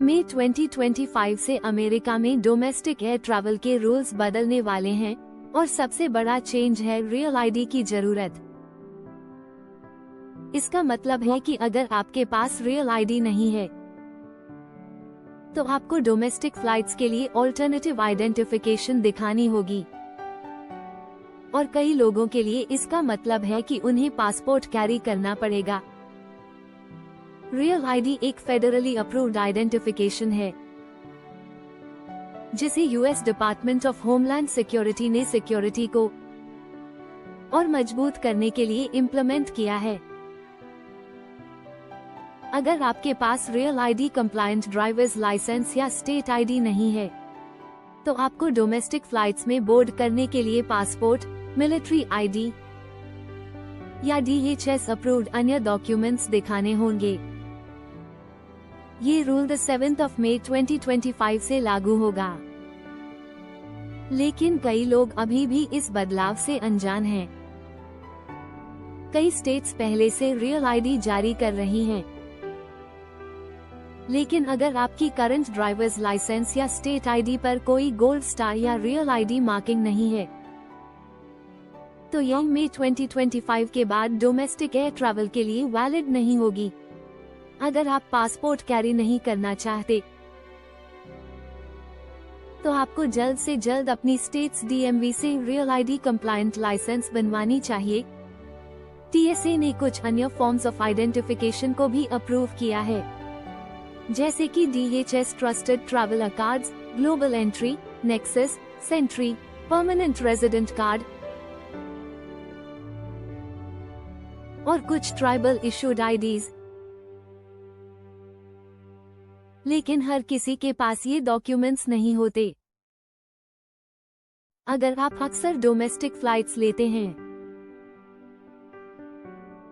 मई 2025 से अमेरिका में domestic air travel के रूल्स बदलने वाले हैं और सबसे बड़ा चेंज है रियल आईडी की जरूरत। इसका मतलब है कि अगर आपके पास रियल आईडी नहीं है तो आपको डोमेस्टिक फ्लाइट्स के लिए ऑल्टरनेटिव आइडेंटिफिकेशन दिखानी होगी। और कई लोगों के लिए इसका मतलब है कि उन्हें पासपोर्ट कैरी करना पड़ेगा। रियल आईडी एक फेडरली अप्रूव्ड आइडेंटिफिकेशन है जिसे US department of homeland security ने सिक्योरिटी को और मजबूत करने के लिए इम्प्लीमेंट किया है। अगर आपके पास real ID compliant driver's licence या स्टेट आईडी नहीं है तो आपको डोमेस्टिक फ्लाइट्स में बोर्ड करने के लिए पासपोर्ट, मिलिट्री आईडी या DHS अप्रूव्ड अन्य डॉक्यूमेंट्स दिखाने होंगे। ये रूल 7 मई 2025 से लागू होगा। लेकिन कई लोग अभी भी इस बदलाव से अनजान हैं। कई स्टेट्स पहले से रियल आईडी जारी कर रही हैं। लेकिन अगर आपकी करंट ड्राइवर्स लाइसेंस या स्टेट आईडी पर कोई गोल्ड स्टार या रियल आईडी मार्किंग नहीं है तो यह मई 2025 के बाद डोमेस्टिक एयर ट्रैवल के लिए वैलिड नहीं होगी। अगर आप पासपोर्ट कैरी नहीं करना चाहते तो आपको जल्द से जल्द अपनी स्टेट्स DMV से रियल आईडी कंप्लायंट लाइसेंस बनवानी चाहिए। TSA ने कुछ अन्य फॉर्म्स ऑफ आइडेंटिफिकेशन को भी अप्रूव किया है, जैसे कि DHS trusted traveller cards, global entry, nexus, SENTRI, permanent resident card और कुछ ट्राइबल इशूड आईडीज। लेकिन हर किसी के पास ये डॉक्यूमेंट्स नहीं होते। अगर आप अक्सर डोमेस्टिक फ्लाइट्स लेते हैं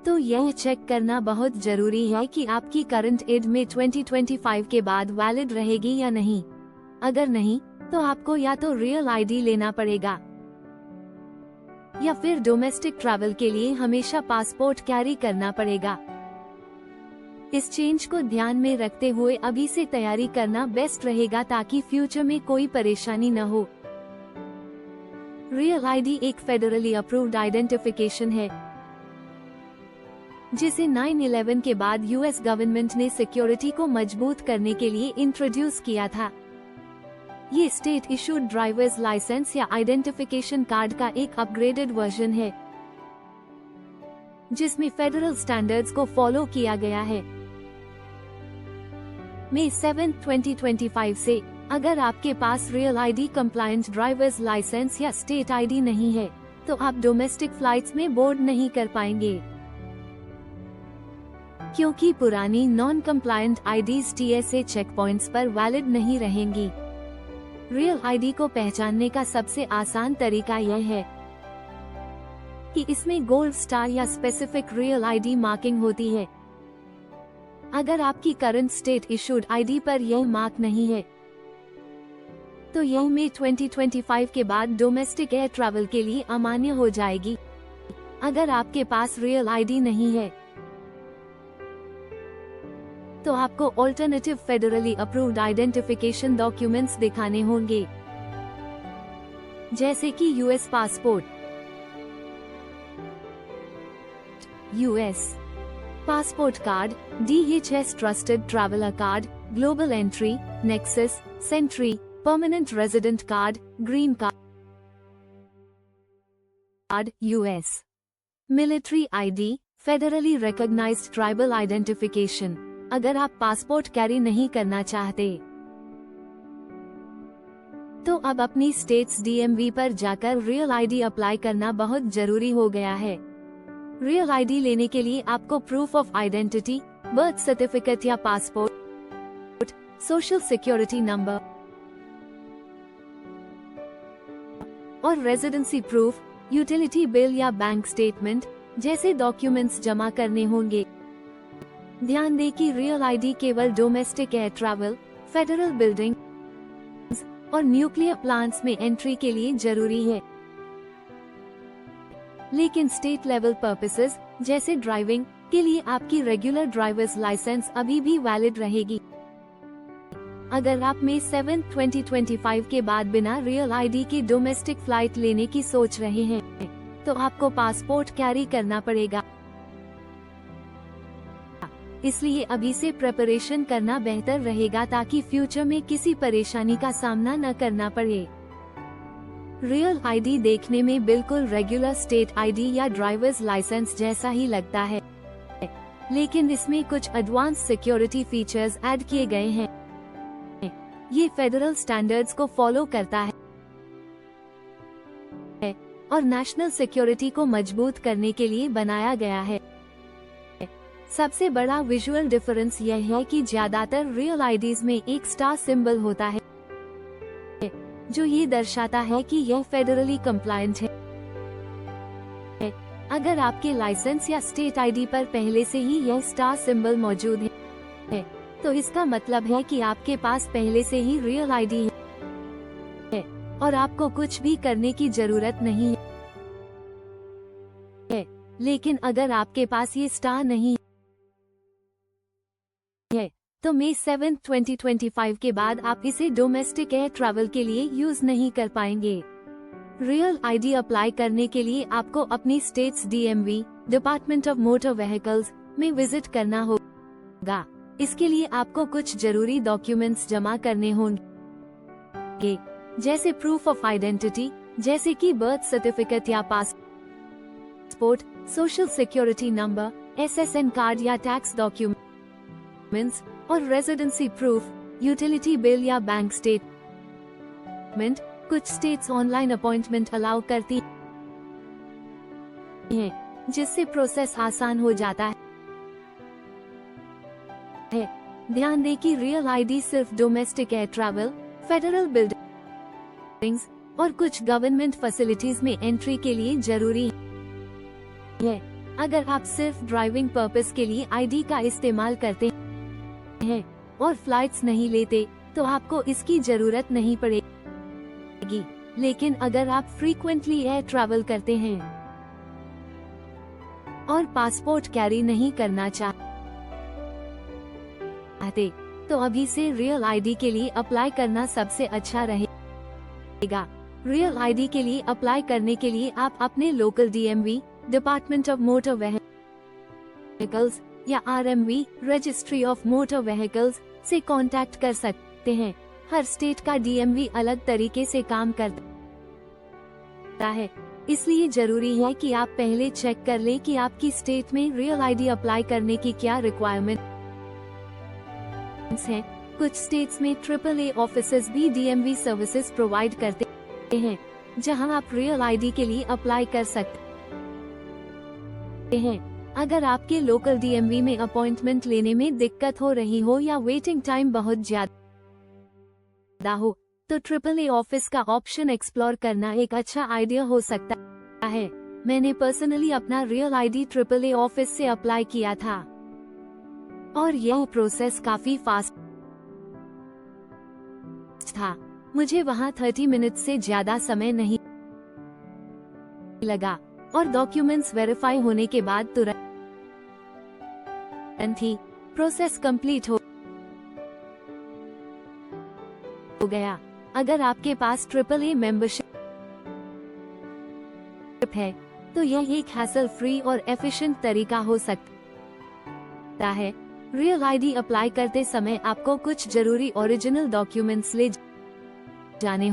तो यह चेक करना बहुत जरूरी है कि आपकी करंट एड में 2025 के बाद वैलिड रहेगी या नहीं। अगर नहीं तो आपको या तो रियल आईडी लेना पड़ेगा या फिर डोमेस्टिक ट्रैवल के लिए हमेशा पासपोर्ट कैरी करना पड़ेगा। इस चेंज को ध्यान में रखते हुए अभी से तैयारी करना बेस्ट रहेगा ताकि फ्यूचर में कोई परेशानी न हो। रियल आईडी एक फेडरली अप्रूव्ड आइडेंटिफिकेशन है जिसे 9/11 के बाद यूएस गवर्नमेंट ने सिक्योरिटी को मजबूत करने के लिए इंट्रोड्यूस किया था। ये स्टेट इशूड ड्राइवर्स लाइसेंस या आइडेंटिफिकेशन कार्ड का एक अपग्रेडेड वर्जन है जिसमें फेडरल स्टैंडर्ड्स को फॉलो किया गया है। मई 7, 2025 से अगर आपके पास real ID compliant driver's licence या स्टेट आईडी नहीं है तो आप डोमेस्टिक फ्लाइट्स में बोर्ड नहीं कर पाएंगे, क्योंकि पुरानी non compliant IDs TSA check points पर वैलिड नहीं रहेंगी। रियल आईडी को पहचानने का सबसे आसान तरीका यह है कि इसमें गोल्ड स्टार या स्पेसिफिक रियल आईडी मार्किंग होती है। अगर आपकी करंट स्टेट इशूड आईडी पर यह मार्क नहीं है तो यह मई 2025 के बाद डोमेस्टिक एयर ट्रैवल के लिए अमान्य हो जाएगी। अगर आपके पास रियल आईडी नहीं है तो आपको alternative federally approved identification documents दिखाने होंगे, जैसे कि US passport, US passport card, DHS trusted traveller card, global entry, nexus, SENTRI, permanent resident card, green card, US military ID, federally recognized tribal identification. अगर आप पासपोर्ट कैरी नहीं करना चाहते तो अब अपनी स्टेट्स DMV पर जाकर रियल आईडी अप्लाई करना बहुत जरूरी हो गया है। रियल आईडी लेने के लिए आपको proof of identity, birth certificate या पासपोर्ट, सोशल सिक्योरिटी नंबर और रेजिडेंसी प्रूफ, यूटिलिटी बिल या बैंक स्टेटमेंट जैसे डॉक्यूमेंट्स जमा करने होंगे। ध्यान दें कि रियल आईडी केवल domestic air travel, federal building और न्यूक्लियर प्लांट्स में एंट्री के लिए जरूरी है। लेकिन स्टेट लेवल पर्पसेस जैसे ड्राइविंग के लिए आपकी रेगुलर ड्राइवर्स लाइसेंस अभी भी वैलिड रहेगी। अगर आप मई 7, 2025 के बाद बिना रियल आईडी के डोमेस्टिक फ्लाइट लेने की सोच रहे हैं, तो आपको पासपोर्ट कैरी करना पड़ेगा। इसलिए अभी से प्रिपरेशन करना बेहतर रहेगा ताकि फ्यूचर में किसी परेशानी का सामना न करना पड़े। रियल आईडी देखने में बिल्कुल रेगुलर स्टेट आईडी या ड्राइवर्स लाइसेंस जैसा ही लगता है, लेकिन इसमें कुछ एडवांस सिक्योरिटी फीचर्स ऐड किए गए हैं। ये फेडरल स्टैंडर्ड्स को फॉलो करता है और नेशनल सिक्योरिटी को मजबूत करने के लिए बनाया गया है। सबसे बड़ा विजुअल डिफरेंस यह है कि ज्यादातर रियल आईडीज में एक स्टार सिंबल होता है, जो ये दर्शाता है कि यह फेडरली कंप्लायंट है। अगर आपके लाइसेंस या स्टेट आईडी पर पहले से ही यह स्टार सिंबल मौजूद है, तो इसका मतलब है कि आपके पास पहले से ही रियल आईडी है और आपको कुछ भी करने की जरूरत नहीं है। लेकिन अगर आपके पास ये स्टार नहीं है, तो मई 7, 2025 के बाद आप इसे डोमेस्टिक एयर ट्रैवल के लिए यूज नहीं कर पाएंगे। रियल आईडी अप्लाई करने के लिए आपको अपनी states DMV department of motor vehicles में विजिट करना होगा। इसके लिए आपको कुछ जरूरी डॉक्यूमेंट्स जमा करने होंगे, जैसे प्रूफ ऑफ आइडेंटिटी, जैसे कि बर्थ सर्टिफिकेट या passport, social security number, SSN card या टैक्स डॉक्यूमेंट्स और रेजिडेंसी प्रूफ, यूटिलिटी बिल या बैंक स्टेटमेंट। कुछ स्टेट्स ऑनलाइन अपॉइंटमेंट अलाउ करती हैं, जिससे प्रोसेस आसान हो जाता है। ध्यान दें कि रियल आईडी सिर्फ domestic air travel, federal buildings और कुछ गवर्नमेंट फैसिलिटीज में एंट्री के लिए जरूरी है। अगर आप सिर्फ ड्राइविंग पर्पस के लिए आईडी का इस्तेमाल करते हैं और फ्लाइट्स नहीं लेते, तो आपको इसकी जरूरत नहीं पड़ेगी। लेकिन अगर आप फ्रीक्वेंटली एयर ट्रैवल करते हैं और पासपोर्ट कैरी नहीं करना चाहते, तो अभी से रियल आईडी के लिए अप्लाई करना सबसे अच्छा रहेगा। रियल आईडी के लिए अप्लाई करने के लिए आप अपने local DMV department of motor vehicles या RMV registry of motor vehicles से कांटेक्ट कर सकते हैं। हर स्टेट का DMV अलग तरीके से काम करता है, इसलिए जरूरी है कि आप पहले चेक कर लें कि आपकी स्टेट में रियल आईडी अप्लाई करने की क्या रिक्वायरमेंट्स हैं। कुछ स्टेट्स में AAA ऑफिसेज भी DMV सर्विसेज प्रोवाइड करते हैं, जहां आप रियल आईडी के लिए अप्लाई कर सकते हैं। अगर आपके लोकल DMV में अपॉइंटमेंट लेने में दिक्कत हो रही हो या वेटिंग टाइम बहुत ज्यादा हो, तो AAA ऑफिस का ऑप्शन एक्सप्लोर करना एक अच्छा आइडिया हो सकता है। मैंने पर्सनली अपना रियल आईडी AAA ऑफिस से अप्लाई किया था और यह प्रोसेस काफी फास्ट था। मुझे वहां 30 मिनट से ज्यादा समय नहीं लगा और डॉक्यूमेंट्स वेरीफाई होने के बाद तुरंत ही प्रोसेस कंप्लीट हो गया। अगर आपके पास AAA मेंबरशिप है, तो यह एक हैसल फ्री और एफिशिएंट तरीका हो सकता है। रियल आईडी अप्लाई करते समय आपको कुछ जरूरी ओरिजिनल डॉक्यूमेंट्स ले जाने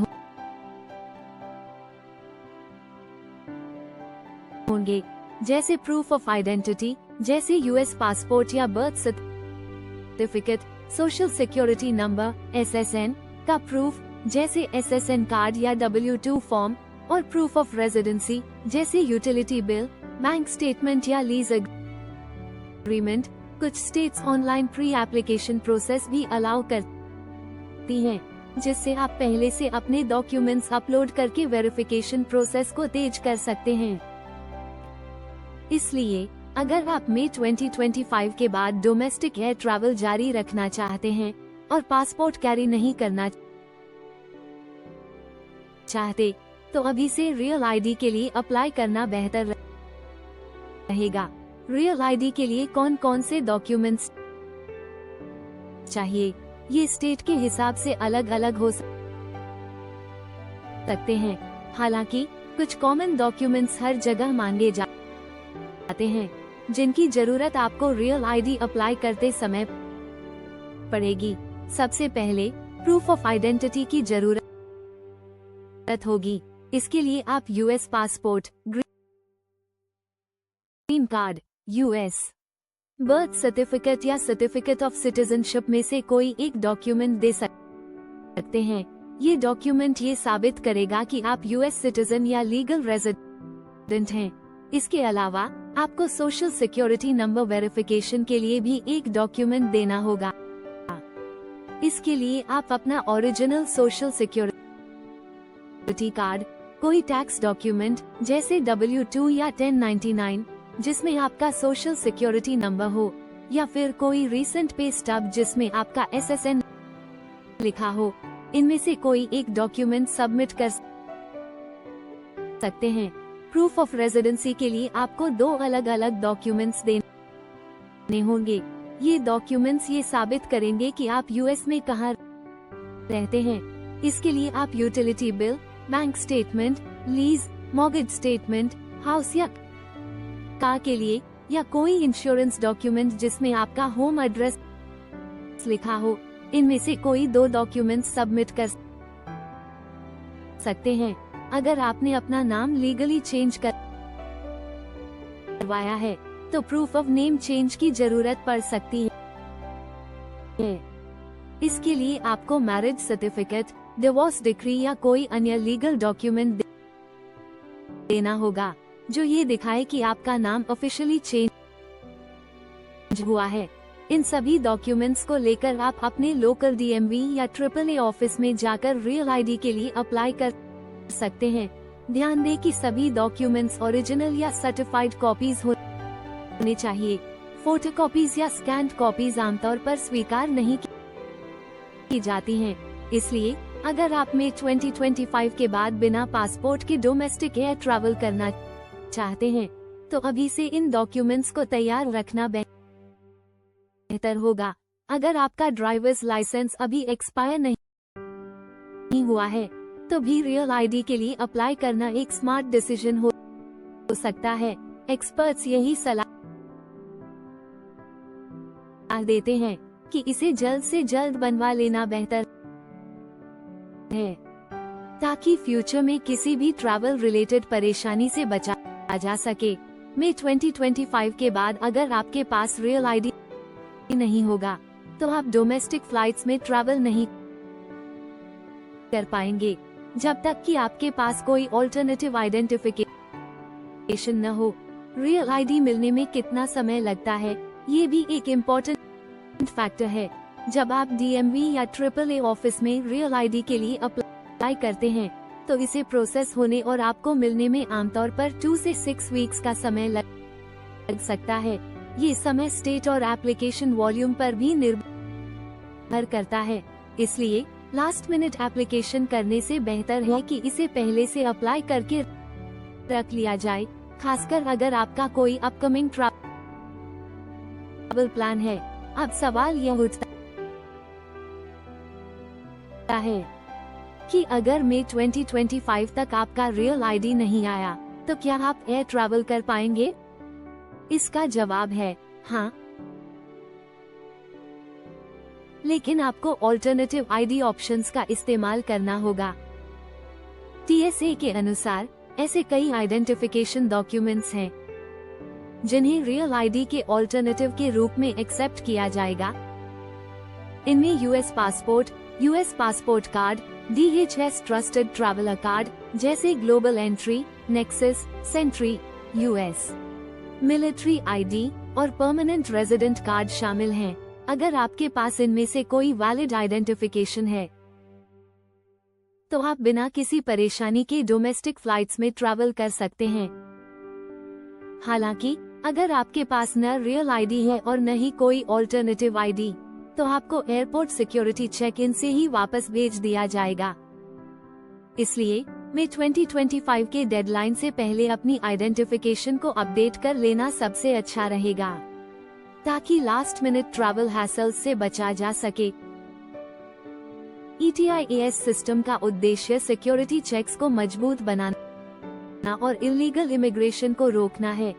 होंगे, जैसे प्रूफ ऑफ आइडेंटिटी, जैसे US पासपोर्ट या birth certificate, social security number SSN का प्रूफ, जैसे SSN कार्ड या W2 फॉर्म, और प्रूफ ऑफ रेजिडेंसी, जैसे यूटिलिटी बिल, बैंक स्टेटमेंट या लीज एग्रीमेंट। कुछ states online pre application process भी अलाउ करती हैं, जिससे आप पहले से अपने डॉक्यूमेंट्स अपलोड करके वेरिफिकेशन प्रोसेस को तेज कर सकते हैं। इसलिए अगर आप मई 2025 के बाद डोमेस्टिक एयर ट्रैवल जारी रखना चाहते हैं और पासपोर्ट कैरी नहीं करना चाहते, तो अभी से रियल आईडी के लिए अप्लाई करना बेहतर रहेगा। रियल आईडी के लिए कौन कौन से डॉक्यूमेंट्स चाहिए? ये स्टेट के हिसाब से अलग अलग हो सकते हैं। हालांकि कुछ कॉमन डॉक्यूमेंट्स हर जगह मांगे जाते हैं, जिनकी जरूरत आपको रियल आईडी अप्लाई करते समय पड़ेगी। सबसे पहले प्रूफ ऑफ आइडेंटिटी की जरूरत होगी। इसके लिए आप US passport, green card, US birth certificate या सर्टिफिकेट ऑफ सिटीजनशिप में से कोई एक डॉक्यूमेंट दे सकते हैं। ये डॉक्यूमेंट ये साबित करेगा कि आप यूएस सिटीजन या लीगल रेजिडेंट हैं। इसके अलावा आपको सोशल सिक्योरिटी नंबर वेरिफिकेशन के लिए भी एक डॉक्यूमेंट देना होगा। इसके लिए आप अपना ओरिजिनल सोशल सिक्योरिटी कार्ड, कोई टैक्स डॉक्यूमेंट जैसे W-2 या 1099 जिसमें आपका सोशल सिक्योरिटी नंबर हो, या फिर कोई रीसेंट पे स्टब जिसमें आपका SSN लिखा हो, इनमें से कोई एक डॉक्यूमेंट सबमिट कर सकते हैं। प्रूफ ऑफ रेजिडेंसी के लिए आपको 2 अलग अलग डॉक्यूमेंट्स देने होंगे। ये डॉक्यूमेंट्स ये साबित करेंगे कि आप यूएस में कहाँ रहते हैं। इसके लिए आप utility bill, bank statement, lease, mortgage statement, house या कार के लिए, या कोई इंश्योरेंस डॉक्यूमेंट जिसमें आपका होम एड्रेस लिखा हो, इनमें से कोई 2 डॉक्यूमेंट्स सबमिट कर सकते हैं। अगर आपने अपना नाम लीगली चेंज करवाया है तो प्रूफ ऑफ नेम चेंज की जरूरत पड़ सकती है। इसके लिए आपको मैरिज सर्टिफिकेट, डिवोर्स डिक्री या कोई अन्य लीगल डॉक्यूमेंट देना होगा जो ये दिखाए कि आपका नाम ऑफिशियली चेंज हुआ है। इन सभी डॉक्यूमेंट्स को लेकर आप अपने लोकल DMV या AAA ऑफिस में जाकर रियल आईडी के लिए अप्लाई कर सकते हैं। ध्यान दें कि सभी डॉक्यूमेंट्स ओरिजिनल या सर्टिफाइड कॉपीज होने चाहिए। फोटोकॉपीज या स्कैन्ड कॉपीज आमतौर पर स्वीकार नहीं की जाती हैं। इसलिए अगर आप मई 2025 के बाद बिना पासपोर्ट के डोमेस्टिक एयर ट्रैवल करना चाहते हैं तो अभी से इन डॉक्यूमेंट्स को तैयार रखना बेहतर होगा। अगर आपका ड्राइवर्स लाइसेंस अभी एक्सपायर नहीं हुआ है तो भी रियल आईडी के लिए अप्लाई करना एक स्मार्ट डिसीजन हो सकता है। एक्सपर्ट्स यही सलाह देते हैं कि इसे जल्द से जल्द बनवा लेना बेहतर है ताकि फ्यूचर में किसी भी ट्रैवल रिलेटेड परेशानी से बचा जा सके। मई 2025 के बाद अगर आपके पास रियल आईडी नहीं होगा तो आप डोमेस्टिक फ्लाइट्स में ट्रैवल नहीं कर पाएंगे जब तक कि आपके पास कोई ऑल्टरनेटिव आइडेंटिफिकेशन न हो। रियल आईडी मिलने में कितना समय लगता है ये भी एक इम्पोर्टेंट फैक्टर है। जब आप DMV या AAA ऑफिस में रियल आईडी के लिए अप्लाई करते हैं तो इसे प्रोसेस होने और आपको मिलने में आमतौर पर 2 से 6 वीक्स का समय लग सकता है। ये समय स्टेट और एप्लीकेशन वॉल्यूम पर भी निर्भर करता है। इसलिए लास्ट मिनट एप्लीकेशन करने से बेहतर है कि इसे पहले से अप्लाई करके रख लिया जाए, खासकर अगर आपका कोई अपकमिंग ट्रैवल प्लान है। अब सवाल यह उठता है कि अगर मई 2025 तक आपका रियल आईडी नहीं आया तो क्या आप एयर ट्रैवल कर पाएंगे? इसका जवाब है हाँ, लेकिन आपको ऑल्टरनेटिव आईडी ऑप्शंस का इस्तेमाल करना होगा। TSA के अनुसार ऐसे कई आइडेंटिफिकेशन डॉक्यूमेंट्स हैं जिन्हें रियल आईडी के ऑल्टरनेटिव के रूप में एक्सेप्ट किया जाएगा। इनमें US passport card, DHS trusted traveller card जैसे global entry, nexus, sentry, US military ID और परमानेंट रेजिडेंट कार्ड शामिल हैं। अगर आपके पास इनमें से कोई वैलिड आइडेंटिफिकेशन है तो आप बिना किसी परेशानी के डोमेस्टिक फ्लाइट्स में ट्रैवल कर सकते हैं। हालांकि अगर आपके पास न रियल आईडी है और न ही कोई ऑल्टरनेटिव आईडी तो आपको एयरपोर्ट सिक्योरिटी चेक इन से ही वापस भेज दिया जाएगा। इसलिए मई 2025 के डेडलाइन से पहले अपनी आइडेंटिफिकेशन को अपडेट कर लेना सबसे अच्छा रहेगा ताकि लास्ट मिनट ट्रैवल हैसल्स से बचा जा सके। ETIAS सिस्टम का उद्देश्य सिक्योरिटी चेक्स को मजबूत बनाना और इलीगल इमिग्रेशन को रोकना है।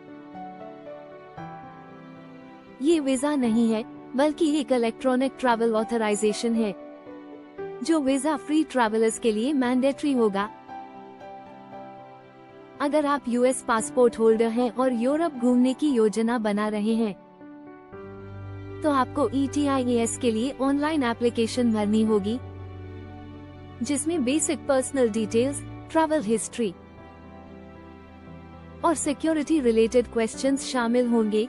ये वीजा नहीं है, बल्कि एक इलेक्ट्रॉनिक ट्रैवल ऑथराइजेशन है, जो वीजा फ्री ट्रैवलर्स के लिए मैंडेटरी होगा। अगर आप यूएस पासपोर्ट होल्डर हैं और यूरोप घूमने की योजना बना रहे हैं, तो आपको ETIAS के लिए ऑनलाइन एप्लीकेशन भरनी होगी, जिसमें basic personal details, travel history और सिक्योरिटी रिलेटेड क्वेश्चंस शामिल होंगे।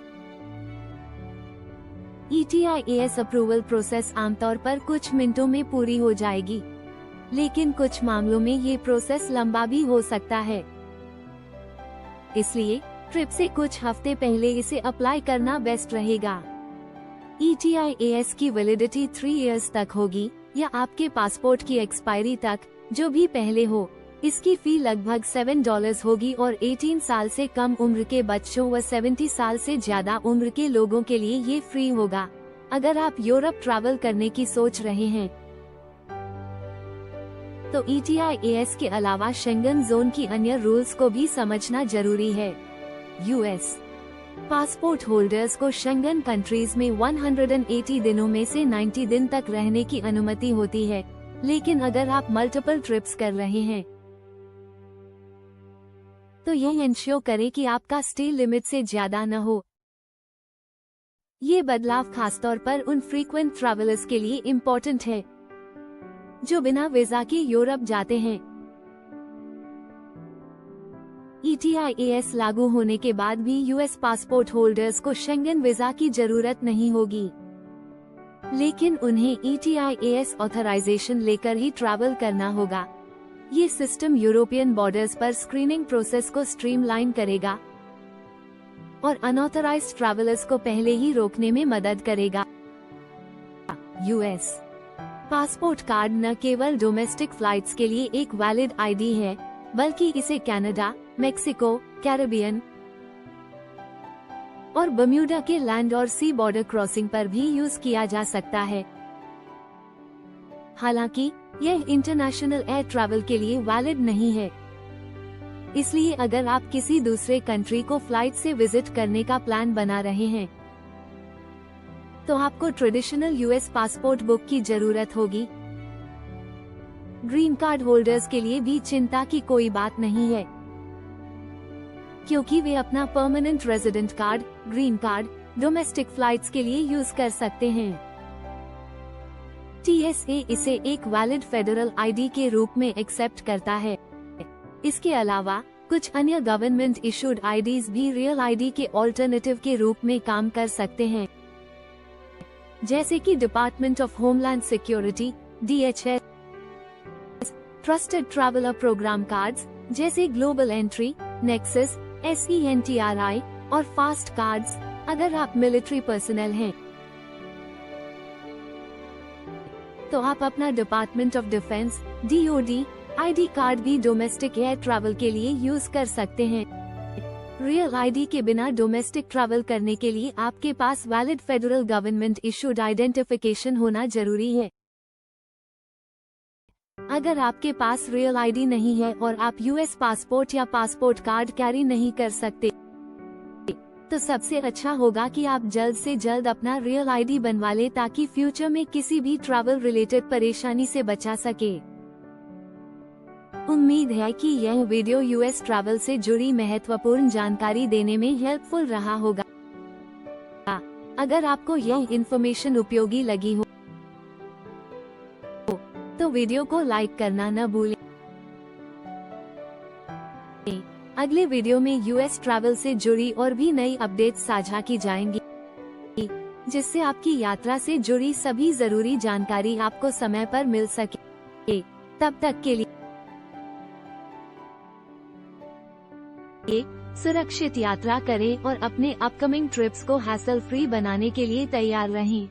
ETIAS अप्रूवल प्रोसेस आमतौर पर कुछ मिनटों में पूरी हो जाएगी, लेकिन कुछ मामलों में ये प्रोसेस लंबा भी हो सकता है। इसलिए ट्रिप से कुछ हफ्ते पहले इसे अप्लाई करना बेस्ट रहेगा। ETIAS की वैलिडिटी 3 इयर्स तक होगी या आपके पासपोर्ट की एक्सपायरी तक, जो भी पहले हो। इसकी फी लगभग $7 होगी और 18 साल से कम उम्र के बच्चों व 70 साल से ज्यादा उम्र के लोगों के लिए ये फ्री होगा। अगर आप यूरोप ट्रैवल करने की सोच रहे हैं, तो ETIAS के अलावा शेंगन जोन की अन्य रूल्स को भी समझना जरूरी है। यूएस पासपोर्ट होल्डर्स को शेंगन कंट्रीज में 180 दिनों में से 90 दिन तक रहने की अनुमति होती है, लेकिन अगर आप मल्टीपल ट्रिप्स कर रहे हैं, तो यह इंश्योर करें कि आपका स्टे लिमिट से ज्यादा न हो। ये बदलाव खासतौर पर उन फ्रीक्वेंट ट्रैवलर्स के लिए इम्पोर्टेंट है, जो बिना वीजा के यूरोप जाते हैं। ETIAS लागू होने के बाद भी यूएस पासपोर्ट होल्डर्स को शेंगन वीजा की जरूरत नहीं होगी, लेकिन उन्हें ETIAS ऑथराइजेशन लेकर ही ट्रैवल करना होगा। ये सिस्टम यूरोपियन बॉर्डर्स पर स्क्रीनिंग प्रोसेस को स्ट्रीमलाइन करेगा और अनऑथराइज्ड ट्रैवलर्स को पहले ही रोकने में मदद करेगा। यूएस पासपोर्ट कार्ड न केवल डोमेस्टिक फ्लाइट्स के लिए एक वैलिड आईडी है, बल्कि इसे कनाडा, मेक्सिको, कैरिबियन और बर्म्यूडा के लैंड और सी बॉर्डर क्रॉसिंग पर भी यूज किया जा सकता है। हालांकि यह इंटरनेशनल एयर ट्रैवल के लिए वैलिड नहीं है, इसलिए अगर आप किसी दूसरे कंट्री को फ्लाइट से विजिट करने का प्लान बना रहे हैं, तो आपको ट्रेडिशनल यूएस पासपोर्ट बुक की जरूरत होगी। ग्रीन कार्ड होल्डर्स के लिए भी चिंता की कोई बात नहीं है, क्योंकि वे अपना permanent resident card, green card, domestic flights के लिए यूज कर सकते हैं। TSA इसे एक वैलिड फेडरल आईडी के रूप में एक्सेप्ट करता है। इसके अलावा कुछ अन्य गवर्नमेंट इशूड आईडीज भी रियल आईडी के ऑल्टरनेटिव के रूप में काम कर सकते हैं, जैसे कि department of homeland security DHS, trusted traveller program cards जैसे ग्लोबल एंट्री, नेक्सस, SENTRI और फास्ट कार्ड्स, अगर आप मिलिट्री पर्सनल हैं, तो आप अपना department of defence DOD ID card भी डोमेस्टिक एयर ट्रैवल के लिए यूज कर सकते हैं। रियल आईडी के बिना डोमेस्टिक ट्रैवल करने के लिए आपके पास valid federal government issued identification होना जरूरी है। अगर आपके पास रियल आईडी नहीं है और आप यूएस पासपोर्ट या पासपोर्ट कार्ड कैरी नहीं कर सकते, तो सबसे अच्छा होगा कि आप जल्द से जल्द अपना रियल आईडी बनवा लें, ताकि फ्यूचर में किसी भी ट्रैवल रिलेटेड परेशानी से बचा सके। उम्मीद है कि यह वीडियो यूएस ट्रैवल से जुड़ी महत्वपूर्ण जानकारी देने में हेल्पफुल रहा होगा। अगर आपको यह इन्फॉर्मेशन उपयोगी लगी हो, तो वीडियो को लाइक करना न भूलें। अगले वीडियो में यूएस ट्रैवल से जुड़ी और भी नई अपडेट्स साझा की जाएंगी, जिससे आपकी यात्रा से जुड़ी सभी जरूरी जानकारी आपको समय पर मिल सके। तब तक के लिए सुरक्षित यात्रा करें और अपने अपकमिंग ट्रिप्स को हैसल फ्री बनाने के लिए तैयार रहें।